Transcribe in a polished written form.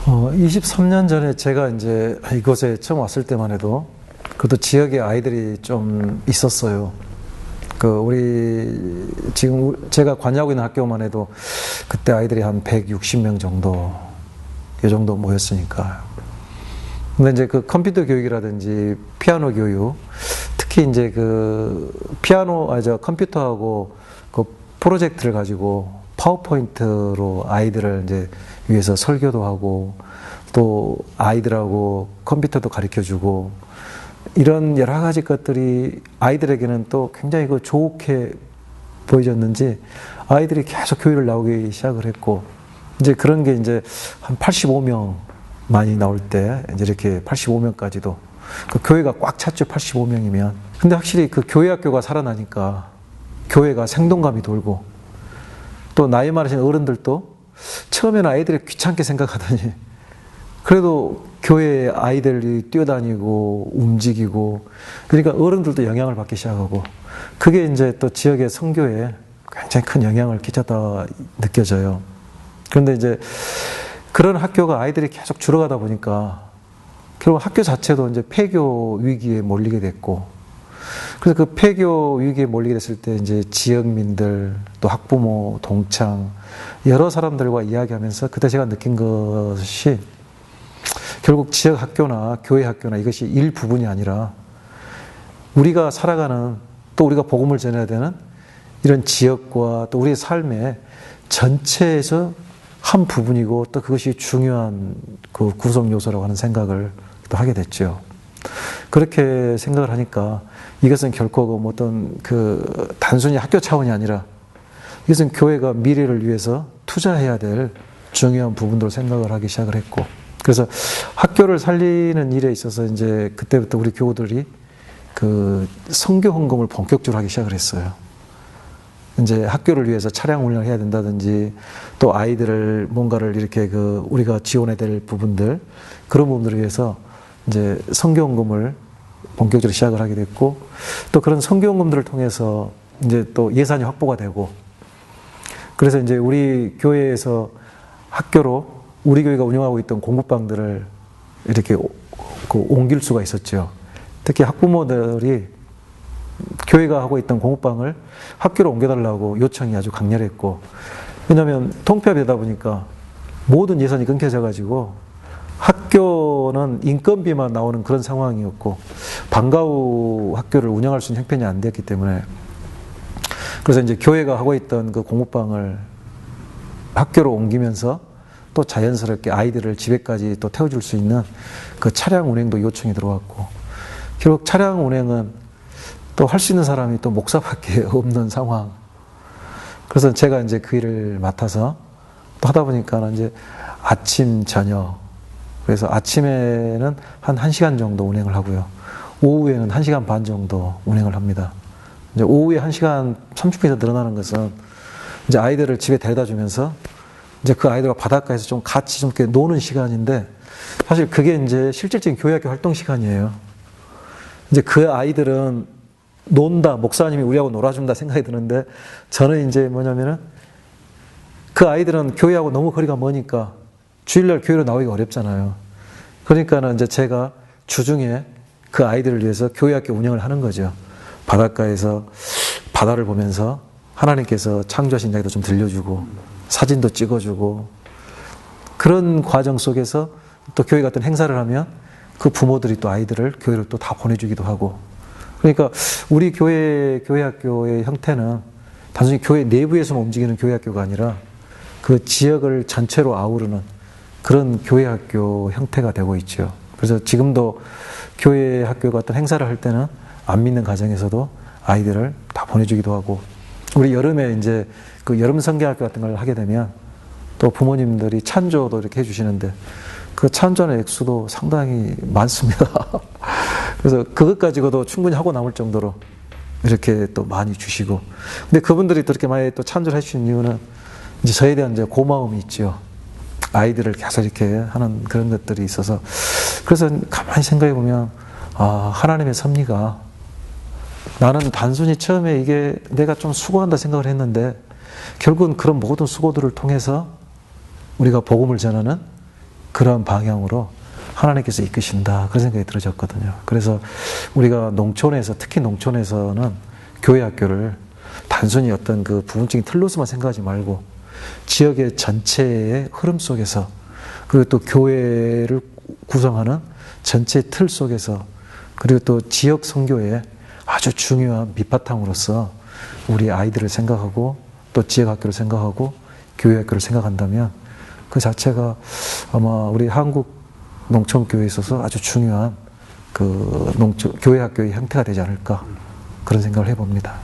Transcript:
23년 전에 제가 이제 이곳에 처음 왔을 때만 해도 그래도 지역에 아이들이 좀 있었어요. 우리 지금 제가 관여하고 있는 학교만 해도 그때 아이들이 한 160명 정도, 이 정도 모였으니까. 근데 이제 그 컴퓨터 교육이라든지 피아노 교육, 특히 이제 컴퓨터하고 그 프로젝트를 가지고 파워포인트로 아이들을 이제 위해서 설교도 하고 또 아이들하고 컴퓨터도 가르쳐 주고 이런 여러 가지 것들이 아이들에게는 또 굉장히 좋게 보여졌는지 아이들이 계속 교회를 나오기 시작을 했고 이제 그런 게 이제 한 85명 많이 나올 때 이제 이렇게 85명까지도 그 교회가 꽉 찼죠. 85명이면. 근데 확실히 그 교회 학교가 살아나니까 교회가 생동감이 돌고 또 나이 많으신 어른들도 처음에는 아이들이 귀찮게 생각하더니 그래도 교회에 아이들이 뛰어다니고 움직이고 그러니까 어른들도 영향을 받기 시작하고 그게 이제 또 지역의 선교에 굉장히 큰 영향을 끼쳤다 느껴져요. 그런데 이제 그런 학교가 아이들이 계속 줄어가다 보니까 결국 학교 자체도 이제 폐교 위기에 몰리게 됐고 그래서 그 폐교 위기에 몰리게 됐을 때 이제 지역민들 또 학부모 동창 여러 사람들과 이야기하면서 그때 제가 느낀 것이 결국 지역 학교나 교회 학교나 이것이 일부분이 아니라 우리가 살아가는 또 우리가 복음을 전해야 되는 이런 지역과 또 우리의 삶의 전체에서 한 부분이고 또 그것이 중요한 그 구성 요소라고 하는 생각을 또 하게 됐죠. 그렇게 생각을 하니까 이것은 결코 어떤 단순히 학교 차원이 아니라 이것은 교회가 미래를 위해서 투자해야 될 중요한 부분으로 생각을 하기 시작을 했고 그래서 학교를 살리는 일에 있어서 이제 그때부터 우리 교우들이 선교 헌금을 본격적으로 하기 시작을 했어요. 이제 학교를 위해서 차량 운영을 해야 된다든지 또 아이들을 뭔가를 이렇게 우리가 지원해야 될 부분들 그런 부분들을 위해서 이제 선교 헌금을 본격적으로 시작을 하게 됐고 또 그런 선교 헌금들을 통해서 이제 또 예산이 확보가 되고 그래서 이제 우리 교회에서 학교로 우리 교회가 운영하고 있던 공부방들을 이렇게 옮길 수가 있었죠. 특히 학부모들이 교회가 하고 있던 공부방을 학교로 옮겨달라고 요청이 아주 강렬했고 왜냐하면 통폐합이 되다 보니까 모든 예산이 끊겨져 가지고 학교는 인건비만 나오는 그런 상황이었고 방과 후 학교를 운영할 수 있는 형편이 안 됐기 때문에 그래서 이제 교회가 하고 있던 그 공부방을 학교로 옮기면서 또 자연스럽게 아이들을 집에까지 또 태워줄 수 있는 그 차량 운행도 요청이 들어왔고 결국 차량 운행은 또 할 수 있는 사람이 또 목사밖에 없는 상황. 그래서 제가 이제 그 일을 맡아서 또 하다 보니까 이제 아침, 저녁. 그래서 아침에는 한 1시간 정도 운행을 하고요. 오후에는 1시간 반 정도 운행을 합니다. 이제 오후에 1시간 30분이 더 늘어나는 것은 이제 아이들을 집에 데려다 주면서 이제 그 아이들과 바닷가에서 좀 같이 좀 이렇게 노는 시간인데 사실 그게 이제 실질적인 교회학교 활동 시간이에요. 이제 그 아이들은 논다, 목사님이 우리하고 놀아준다 생각이 드는데 저는 이제 뭐냐면은 그 아이들은 교회하고 너무 거리가 머니까 주일날 교회로 나오기가 어렵잖아요. 그러니까는 이제 제가 주중에 그 아이들을 위해서 교회학교 운영을 하는 거죠. 바닷가에서 바다를 보면서 하나님께서 창조하신 이야기도 좀 들려주고 사진도 찍어주고 그런 과정 속에서 또 교회 같은 행사를 하면 그 부모들이 또 아이들을 교회로 또 다 보내주기도 하고 그러니까 우리 교회학교의 형태는 단순히 교회 내부에서만 움직이는 교회학교가 아니라 그 지역을 전체로 아우르는 그런 교회학교 형태가 되고 있죠. 그래서 지금도 교회학교 같은 행사를 할 때는 안 믿는 가정에서도 아이들을 다 보내주기도 하고 우리 여름에 이제 그 여름 성경학교 같은 걸 하게 되면 또 부모님들이 찬조도 이렇게 해주시는데 그 찬조의 액수도 상당히 많습니다. 그래서 그것 가지고도 충분히 하고 남을 정도로 이렇게 또 많이 주시고 근데 그분들이 또 이렇게 많이 또 찬조를 해주신 이유는 이제 저에 대한 이제 고마움이 있죠. 아이들을 계속 이렇게 하는 그런 것들이 있어서 그래서 가만히 생각해 보면 하나님의 섭리가 나는 단순히 처음에 이게 내가 좀 수고한다 생각을 했는데 결국은 그런 모든 수고들을 통해서 우리가 복음을 전하는 그런 방향으로 하나님께서 이끄신다. 그런 생각이 들어졌거든요. 그래서 우리가 농촌에서, 특히 농촌에서는 교회 학교를 단순히 어떤 그 부분적인 틀로서만 생각하지 말고 지역의 전체의 흐름 속에서, 그리고 또 교회를 구성하는 전체 틀 속에서, 그리고 또 지역 선교의 아주 중요한 밑바탕으로서 우리 아이들을 생각하고 또 지역 학교를 생각하고 교회 학교를 생각한다면 그 자체가 아마 우리 한국 농촌교회에 있어서 아주 중요한 그 교회 학교의 형태가 되지 않을까, 그런 생각을 해봅니다.